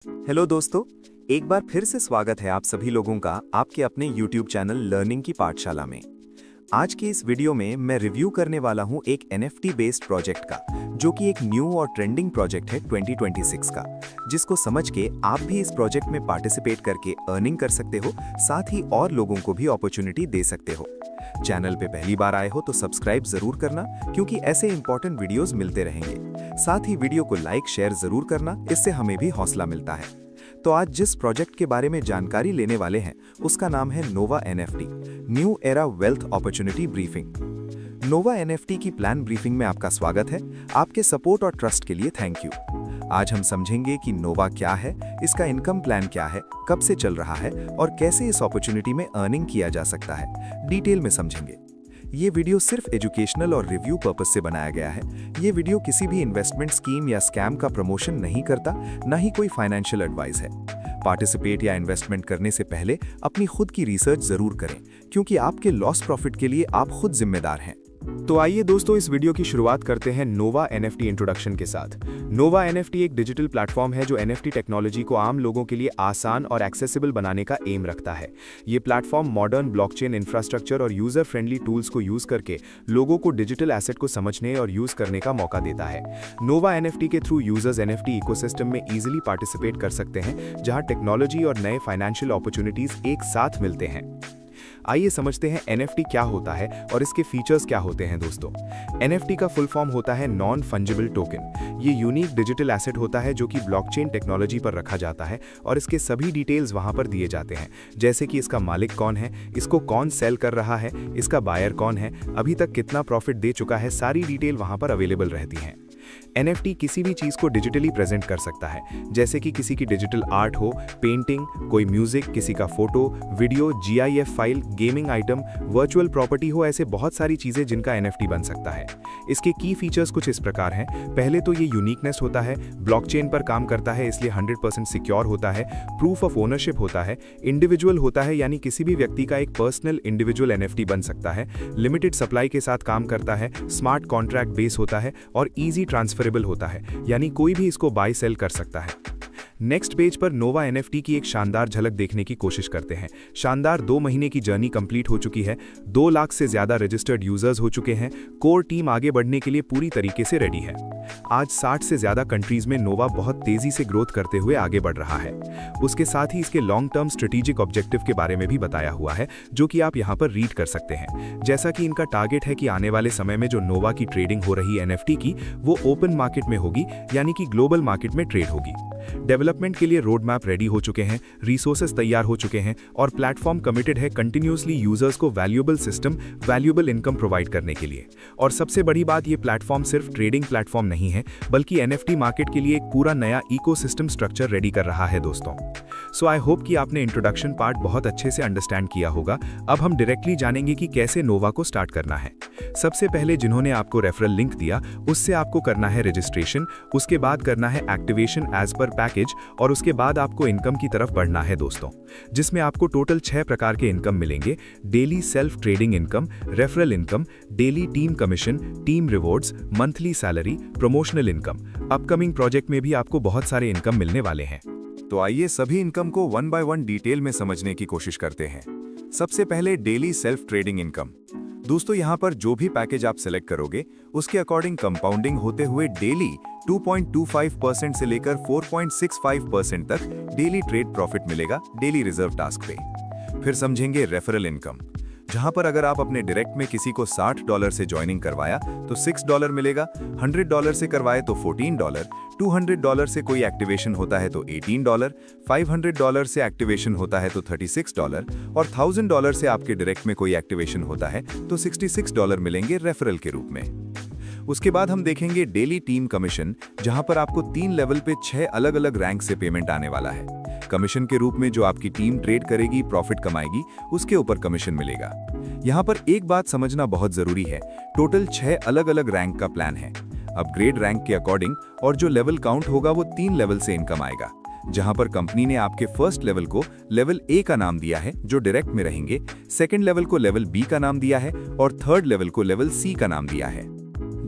Hello दोस्तों, एक बार फिर से स्वागत है आप सभी लोगों का आपके अपने YouTube चैनल लर्निंग की पाठशाला में। आज के इस वीडियो में मैं रिव्यू करने वाला हूं एक NFT बेस्ड प्रोजेक्ट का, जो कि एक न्यू और ट्रेंडिंग प्रोजेक्ट है 2026 का, जिसको समझ के आप भी इस प्रोजेक्ट में पार्टिसिपेट करके अर्निंग कर सकते हो, साथ ही और लोगों को भी अपॉर्चुनिटी दे सकते हो। चैनल पे पहली बार आए हो तो सब्सक्राइब जरूर करना, क्योंकि ऐसे इंपॉर्टेंट वीडियोस मिलते रहेंगे। साथ ही वीडियो को लाइक शेयर जरूर करना, इससे हमें भी हौसला मिलता है। तो आज जिस प्रोजेक्ट के बारे में जानकारी लेने वाले हैं उसका नाम है Nova NFT, new era wealth opportunity briefing. Nova NFT की प्लान ब्रीफिंग में आपका स्वागत है। आपके सपोर्ट और ट्रस्ट के लिए थैंक यू। आज हम समझेंगे कि नोवा क्या है, इसका इनकम प्लान क्या है, कब से चल रहा है और कैसे इस अपॉर्चुनिटी में अर्निंग किया जा सकता है। डिटेल में समझेंगे। ये वीडियो सिर्फ एजुकेशनल और रिव्यू पर्पस से बनाया गया है। ये वीडियो किसी भी इन्वेस्टमेंट स्कीम या स्कैम का प्रमोशन नहीं करता, ना ही कोई फाइनेंशियल एडवाइस है। पार्टिसिपेट या इन्वेस्टमेंट करने से पहले अपनी खुद की रिसर्च जरूर करें, क्योंकि आपके लॉस प्रॉफिट के लिए आप खुद जिम्मेदार हैं। तो आइए दोस्तों, इस वीडियो की शुरुआत करते हैं नोवा NFT इंट्रोडक्शन के साथ। नोवा NFT एक डिजिटल प्लेटफॉर्म है जो NFT टेक्नोलॉजी को आम लोगों के लिए आसान और एक्सेसिबल बनाने का एम रखता है। ये प्लेटफॉर्म मॉडर्न ब्लॉकचेन इंफ्रास्ट्रक्चर और यूजर फ्रेंडली टूल्स को यूज करके लोगों को डिजिटल एसेट को समझने और यूज करने का मौका देता है। नोवा NFT के थ्रू यूजर्स NFT इकोसिस्टम में इजीली पार्टिसिपेट कर सकते हैं, जहां टेक्नोलॉजी और नए फाइनेंशियल अपॉर्चुनिटीज एक साथ मिलते हैं। आइए समझते हैं NFT क्या होता है और इसके फीचर्स क्या होते हैं दोस्तों। NFT का फुल फॉर्म होता है नॉन फंजिबल टोकन। ये यूनिक डिजिटल एसेट होता है जो कि ब्लॉकचेन टेक्नोलॉजी पर रखा जाता है और इसके सभी डिटेल्स वहां पर दिए जाते हैं, जैसे कि इसका मालिक कौन है, इसको कौन सेल कर रहा है, इसका बायर कौन है, अभी तक कितना प्रॉफिट दे चुका है, सारी डिटेल वहां पर अवेलेबल रहती हैं। NFT किसी भी चीज को डिजिटली प्रेजेंट कर सकता है, जैसे कि किसी की डिजिटल आर्ट हो, पेंटिंग, कोई म्यूजिक, किसी का photo, video, GIF file, gaming item, virtual property हो, ऐसे बहुत सारी चीजें जिनका NFT बन सकता है। इसके की फीचर्स कुछ इस प्रकार हैं। पहले तो ये यूनिकनेस होता है, ब्लॉकचेन पर काम करता है इसलिए 100% सिक्योर होता है, प्रूफ ऑफ ओनरशिप होता है, इंडिविजुअल होता है यानी किसी भी व्यक्ति का एक पर्सनल इंडिविजुअल NFT बन सकता है, लिमिटेड सप्लाई के साथ काम करता है, स्मार्ट कॉन्ट्रैक्ट बेस होता है और ईजी ट्रांसफरेबल होता है, यानी कोई भी इसको बाय सेल कर सकता है। नेक्स्ट पेज पर नोवा NFT की एक शानदार झलक देखने की कोशिश करते हैं। शानदार 2 महीने की जर्नी कंप्लीट हो चुकी है, 2 लाख से ज्यादा रजिस्टर्ड यूजर्स हो चुके हैं, कोर टीम आगे बढ़ने के लिए पूरी तरीके से रेडी है। आज 60 से ज्यादा कंट्रीज में नोवा बहुत तेजी से ग्रोथ करते हुए आगे बढ़ रहा है। उसके साथ ही इसके लॉन्ग टर्म स्ट्रेटेजिक ऑब्जेक्टिव के बारे में भी बताया हुआ है, जो कि आप यहाँ पर रीड कर सकते हैं। जैसा कि इनका टारगेट है कि आने वाले समय में जो नोवा की ट्रेडिंग हो रही NFT की, वो ओपन मार्केट में होगी, यानी कि ग्लोबल मार्केट में ट्रेड होगी। डेवलपमेंट के लिए रोड मैप रेडी हो चुके हैं, रिसोर्सेज तैयार हो चुके हैं और प्लेटफॉर्म कमिटेड है कंटिन्यूअसली यूजर्स को valuable system, valuable income provide करने के लिए। और सबसे बड़ी बात, ये प्लेटफॉर्म सिर्फ ट्रेडिंग प्लेटफॉर्म नहीं है, बल्कि NFT मार्केट के लिए एक पूरा नया इकोसिस्टम स्ट्रक्चर रेडी कर रहा है दोस्तों। सो आई होप कि आपने इंट्रोडक्शन पार्ट बहुत अच्छे से अंडरस्टैंड किया होगा। अब हम डायरेक्टली जानेंगे कि कैसे नोवा को स्टार्ट करना है। सबसे पहले जिन्होंने आपको रेफरल लिंक दिया, उससे आपको करना है रजिस्ट्रेशन, उसके बाद करना है एक्टिवेशन एज पर पैकेज और उसके बाद आपको इनकम की तरफ बढ़ना है दोस्तों, जिसमें आपको टोटल 6 प्रकार के इनकम मिलेंगे। Daily self trading income, referral income, daily team commission, team rewards, monthly salary, promotional income. Upcoming project में भी आपको बहुत सारे इनकम मिलने वाले हैं। तो आइए सभी इनकम को 1 बाय 1 डिटेल में समझने की कोशिश करते हैं। सबसे पहले डेली सेल्फ ट्रेडिंग इनकम। दोस्तों, यहाँ पर जो भी पैकेज आप सिलेक्ट करोगे उसके अकॉर्डिंग कंपाउंडिंग होते हुए डेली 2.25% से लेकर 4.65% तक डेली ट्रेड प्रॉफिट मिलेगा डेली रिजर्व टास्क पे। फिर समझेंगे रेफरल इनकम, जहां पर अगर आप अपने डायरेक्ट में किसी को $60 से ज्वाइनिंग करवाया तो $6 मिलेगा, $100 से करवाए तो $14, $200 से कोई एक्टिवेशन होता है तो $18, $500 से एक्टिवेशन होता है तो $36 और $1000 से आपके डायरेक्ट में कोई एक्टिवेशन होता है तो $66 मिलेंगे रेफरल के रूप में। उसके बाद हम देखेंगे डेली टीम कमीशन, जहां पर आपको 3 लेवल पे 6 अलग अलग रैंक से पेमेंट आने वाला है। कमीशन के रूप में जो आपकी टीम ट्रेड करेगी, प्रॉफिट कमाएगी, उसके ऊपर कमीशन मिलेगा। यहाँ पर एक बात समझना बहुत जरूरी है, टोटल 6 अलग अलग रैंक का प्लान है। अपग्रेड रैंक के अकॉर्डिंग और जो लेवल काउंट होगा वो 3 लेवल से इनकम आएगा, जहां पर कंपनी ने आपके फर्स्ट लेवल को लेवल A का नाम दिया है जो डायरेक्ट में रहेंगे, सेकंड लेवल को लेवल B का नाम दिया है और थर्ड लेवल को लेवल C का नाम दिया है।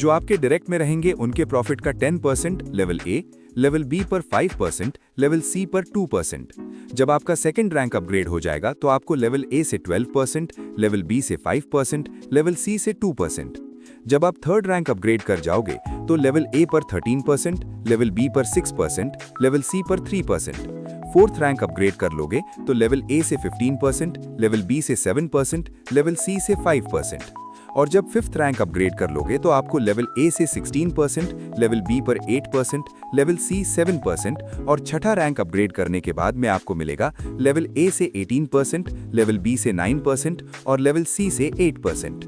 जो आपके डायरेक्ट में रहेंगे उनके प्रॉफिट का 10% लेवल ए, लेवल बी पर 5%, लेवल सी पर 2%। जब आपका सेकंड रैंक अपग्रेड हो जाएगा तो आपको लेवल ए से 12%, लेवल बी से 5%, लेवल सी से 2%। जब आप थर्ड रैंक अपग्रेड कर जाओगे तो लेवल ए पर 13%, लेवल बी पर 6%, लेवल सी पर 3%। फोर्थ रैंक अपग्रेड कर लोगे तो लेवल ए से 15%, लेवल बी से 7%, लेवल सी से 5%। और जब फिफ्थ रैंक अपग्रेड कर लोगे तो आपको लेवल ए से 16%, लेवल बी पर 8%, लेवल सी 7% और छठा रैंक अपग्रेड करने के बाद में आपको मिलेगा लेवल ए से 18%, लेवल बी से 9% और लेवल सी से 8%।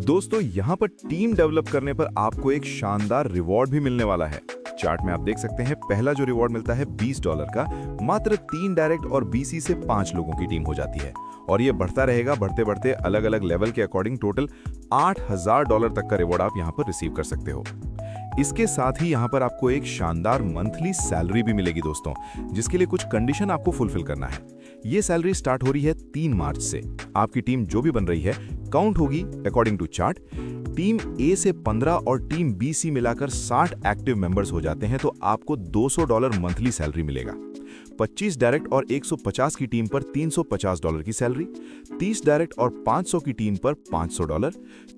दोस्तों, यहाँ पर टीम डेवलप करने पर आपको एक शानदार रिवॉर्ड भी मिलने वाला है। चार्ट में आप देख सकते हैं, पहला जो रिवॉर्ड मिलता है $20 का, मात्र 3 डायरेक्ट और बीसी से 5 लोगों की टीम हो जाती है और ये बढ़ता रहेगा। बढ़ते बढ़ते अलग अलग लेवल के अकॉर्डिंग टोटल $8000 तक का रिवॉर्ड आप यहाँ पर रिसीव कर सकते हो। इसके साथ ही यहाँ पर आपको एक शानदार मंथली सैलरी भी मिलेगी दोस्तों, जिसके लिए कुछ कंडीशन आपको फुलफिल करना है। ये सैलरी स्टार्ट हो रही है 3 मार्च से। आपकी टीम जो भी बन रही है काउंट होगी अकॉर्डिंग टू चार्ट। टीम ए से 15 और टीम बी सी मिलाकर 60 एक्टिव मेंबर्स हो जाते हैं तो आपको $200 मंथली सैलरी मिलेगा। 25 डायरेक्ट और 150 की टीम पर $350 की सैलरी, 30 डायरेक्ट और 500 की टीम पर $500,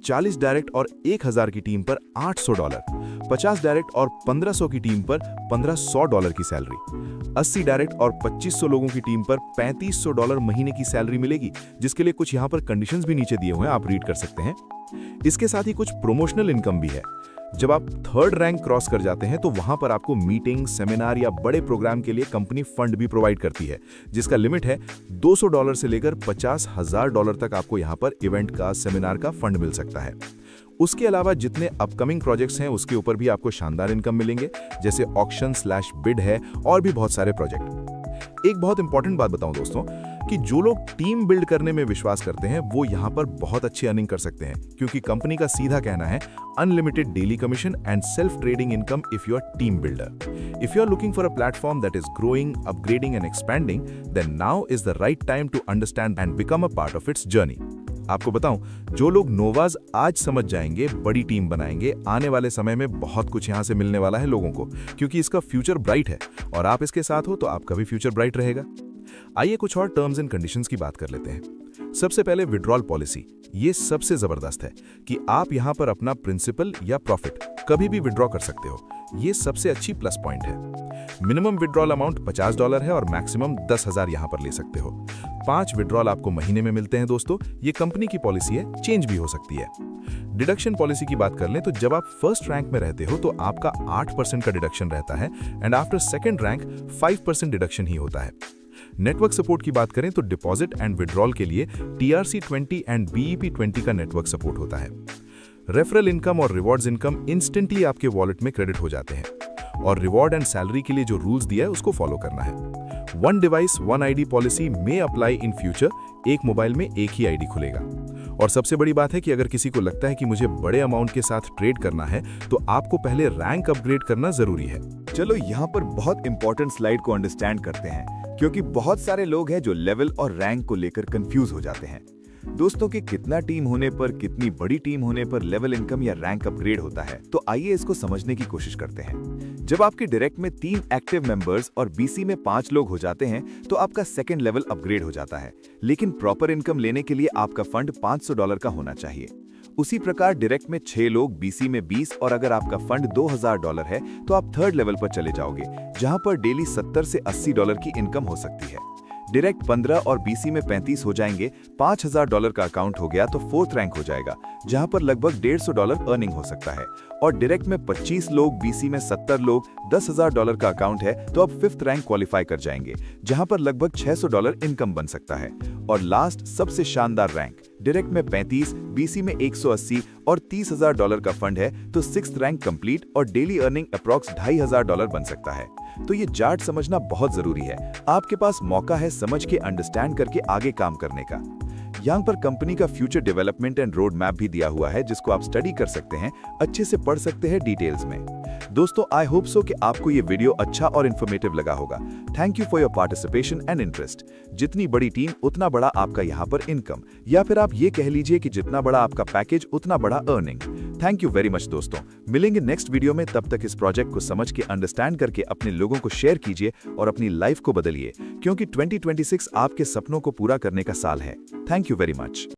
40 डायरेक्ट और 1000 की टीम पर $800, 50 डायरेक्ट और 1500 की टीम पर $1500 की सैलरी, 80 डायरेक्ट और 2500 लोगों की टीम पर $3500 महीने की सैलरी मिलेगी, जिसके लिए कुछ यहाँ पर कंडीशंस भी नीचे दिए हुए हैं, आप रीड कर सकते हैं। इसके साथ ही कुछ प्रोमोशनल इनकम भी है। जब आप थर्ड रैंक क्रॉस कर जाते हैं तो वहां पर आपको मीटिंग, सेमिनार या बड़े प्रोग्राम के लिए कंपनी फंड भी प्रोवाइड करती है, जिसका लिमिट है $200 से लेकर $50,000 तक। आपको यहां पर इवेंट का, सेमिनार का फंड मिल सकता है। उसके अलावा जितने अपकमिंग प्रोजेक्ट्स हैं उसके ऊपर भी आपको शानदार इनकम मिलेंगे, जैसे ऑक्शन/बिड है और भी बहुत सारे प्रोजेक्ट। एक बहुत इंपॉर्टेंट बात बताऊं दोस्तों कि जो लोग टीम बिल्ड करने में विश्वास करते हैं वो यहाँ पर बहुत अच्छी अर्निंग कर सकते हैं, क्योंकि कंपनी का सीधा कहना है unlimited daily commission and self trading income if you are team builder. If you are looking for a platform that is growing, upgrading and expanding, then now is the right time to understand and become a part of its journey. आपको बताऊं, जो लोग Noah's आज समझ जाएंगे, बड़ी team बनाएंगे, आने वाले समय में बहुत कुछ यहां से मिलने वाला है लोगों को, क्योंकि इसका फ्यूचर ब्राइट है और आप इसके साथ हो तो आपका भी फ्यूचर ब्राइट रहेगा। आइए कुछ और टर्म्स एंड कंडीशंस की बात कर लेते हैं। सबसे पहले विड्रॉल पॉलिसी। ये सबसे जबरदस्त है कि आप यहां पर अपना प्रिंसिपल या प्रॉफिट कभी भी विड्रॉ कर सकते हो। ये सबसे अच्छी प्लस पॉइंट है। मिनिमम विड्रॉल अमाउंट $50 है और मैक्सिमम 10,000 यहां पर ले सकते हो। 5 विड्रॉल आपको महीने में मिलते हैं दोस्तों। ये कंपनी की पॉलिसी है, चेंज भी हो सकती है। डिडक्शन पॉलिसी की बात कर लें तो जब आप फर्स्ट रैंक में रहते हो तो आपका 8% का डिडक्शन रहता है and after second rank 5% deduction ही होता है। नेटवर्क सपोर्ट की बात करें तो डिपॉजिट एंड विड्रॉल के लिए TRC20 एंड BEP20 का नेटवर्क सपोर्ट होता है। रेफरल इनकम और रिवॉर्ड्स इनकम इंस्टेंटली आपके वॉलेट में क्रेडिट हो जाते हैं और रिवॉर्ड एंड सैलरी के लिए जो रूल्स दिया है उसको फॉलो करना है। One device one ID policy में अप्लाई इन फ्यूचर। एक मोबाइल में एक ही आईडी खुलेगा। और सबसे बड़ी बात है कि अगर किसी को लगता है कि मुझे बड़े अमाउंट के साथ ट्रेड करना है तो आपको पहले रैंक अपग्रेड करना जरूरी है। चलो यहाँ पर बहुत इंपॉर्टेंट स्लाइड को अंडरस्टैंड करते हैं, क्योंकि बहुत सारे लोग हैं जो लेवल और रैंक को लेकर कंफ्यूज हो जाते हैं। दोस्तों, कि कितना टीम होने पर, कितनी बड़ी टीम होने पर लेवल इनकम या रैंक अपग्रेड होता है, तो आइए इसको समझने की कोशिश करते हैं। जब आपके डायरेक्ट में 3 एक्टिव मेंबर्स और बीसी में 5 लोग हो जाते हैं तो आपका सेकंड लेवल अपग्रेड हो जाता है, लेकिन प्रॉपर इनकम लेने के लिए आपका फंड $500 का होना चाहिए। उसी प्रकार डायरेक्ट में 6 लोग, बीसी में 20 और अगर आपका फंड $2000 है तो आप थर्ड लेवल पर चले जाओगे, जहां पर डेली $70 से $80 की इनकम हो सकती है। डायरेक्ट 15 और बीसी में 35 हो जाएंगे, $5000 का अकाउंट हो गया तो फोर्थ रैंक हो जाएगा, जहां पर लगभग $150 अर्निंग हो सकता है। और डायरेक्ट में 25 लोग, बीसी में 70 लोग, $10,000 का अकाउंट है तो अब फिफ्थ रैंक क्वालिफाई कर जाएंगे, जहां पर लगभग $600 इनकम बन सकता है। और लास्ट सबसे शानदार रैंक, डायरेक्ट में 35, बीसी में 180 और $30,000 का फंड है तो सिक्स्थ रैंक कंप्लीट और डेली अर्निंग अप्रॉक्स $2500 बन सकता है। तो ये चार्ट समझना बहुत जरूरी है। आपके पास मौका है समझ के, अंडरस्टैंड करके आगे काम करने का। यहाँ पर कंपनी का future development and road map भी दिया हुआ है, जिसको आप स्टडी कर सकते हैं, अच्छे से पढ़ सकते हैं डिटेल्स में। दोस्तों, आई होप सो कि आपको ये वीडियो अच्छा और इन्फॉर्मेटिव लगा होगा। Thank you for your participation and interest. जितनी बड़ी टीम उतना बड़ा आपका यहाँ पर इनकम, या फिर आप ये कह लीजिए कि जितना बड़ा आपका पैकेज उतना बड़ा earning. Thank you very much दोस्तों। मिलेंगे नेक्स्ट वीडियो में, तब तक इस प्रोजेक्ट को समझ के अंडरस्टैंड करके अपने लोगों को शेयर कीजिए और अपनी लाइफ को बदलिए, क्योंकि 2026 आपके सपनों को पूरा करने का साल है। Thank you very much.